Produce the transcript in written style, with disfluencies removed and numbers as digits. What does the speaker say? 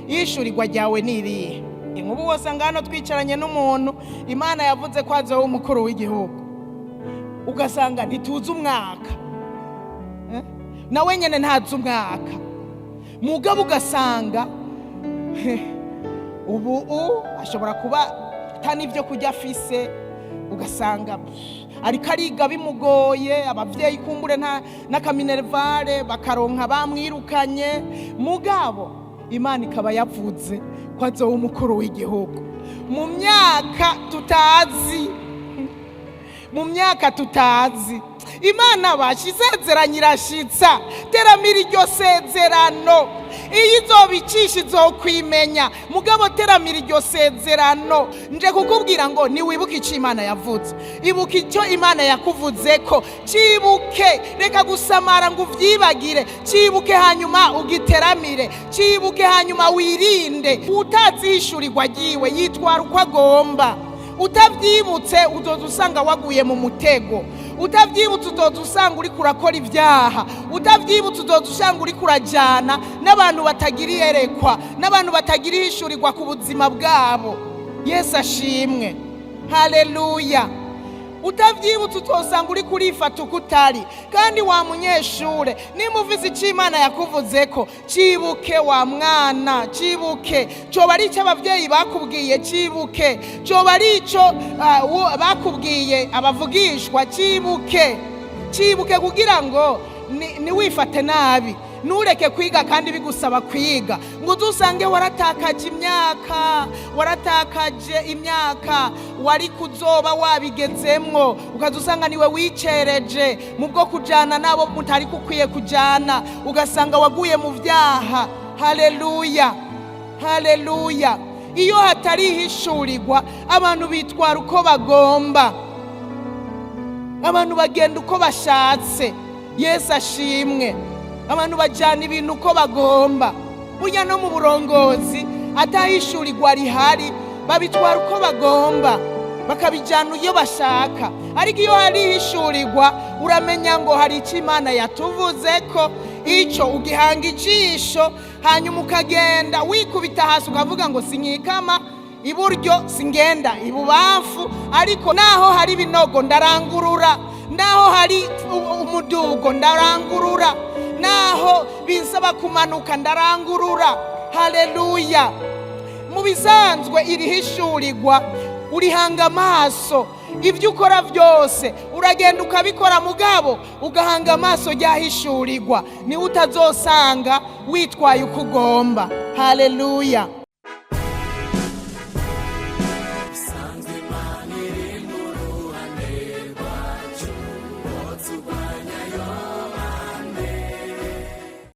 ishurirwa ryawe nirihe? Nk'ubu wose ngano twicaranye n'umuntu Imana yavuze ko azoba umukuru w'igihugu, ugasanga ntituzi umwaka, nawe nyene ntazi umwaka, mugabo ugasanga ubu ashobora kuba atani ibyo kurya afise, ugasanga ariko ariga bimugoye, abavyeyi kumbure n'akaminervare bakaronka bamwirukanye, mugabo Imana ikaba yavuze ko azoba umukuru w'igihugu mu myaka tutazi. Imana bashyizezeranye irashitsa, teramira iryo sezerano, iyo izobicisha izokwimenya, mugabo teramira iryo sezerano. Nje kukubwira ngo niwibuke icyo Imana yavuze, ibuka icyo Imana yakuvuzeko, cibuke, reka gusamara ngo uvyibagire, cibuke hanyuma ugiteramire, cibuke hanyuma wirinde. Utazihishurirwa ryiwe yitwara uko agomba, utavyibutse uzoza usanga waguye mu mutego, utavyibutse uzoza usanga uri kurakora ivyaha, utavyibutse uzoza usanga uri kurajana n'abantu batagira iyerekwa, n'abantu batagira ihishurirwa ku buzima bwabo. Yesu ashimwe, haleluya. Utavyibutse uzosanga uri kurifata ukutari. Kandi wa munyeshure, nimuvize icyo Imana yakuvuzeko, cibuke wa mwana, cibuke. Coba ari icyo abavyeyi bakubwiye, cibuke. Coba ari icyo bakubwiye abavugishwa, cibuke. Cibuke kugira ngo niwifate nabi, nureke kwiga kandi bigusaba kwiga, ngo uzusange waratakaje imyaka wari kuzoba wabigezemwo, ukazusanga niwe wicereje mu bwo kujana nabo mutari kukwiye kujana, ugasanga waguye mu vyaha. Haleluya, haleluya. Iyo hatari hishurirwa, abantu bitwara uko bagomba, abantu bagenda uko bashatse. Yesu ashimwe. Abantu bajana ibintu uko bagomba. Burya no mu burongozi atahishurirwa rihari, babitwara uko bagomba, bakabijana iyo bashaka. Ariko iyo hari hishurirwa, uramenya ngo hari icyo Imana yatuvuzeko, icyo ugihanga ijisho, hanyuma ukagenda wikubita hasi ukavuga ngo sinyikama iburyo, singenda ibubamfu, ariko naho hari binogo ndarangurura, naho hari umudugo ndarangurura, naho binsaba kumanuka ndarangurura. Haleluya. Mu bisanzwe irihishurirwa urihanga amaso, ibyo ukora byose uragenda ukabikora, mugabo ugahanga amaso ryahishurirwa, ni utazosanga witwaye uko ugomba. Haleluya.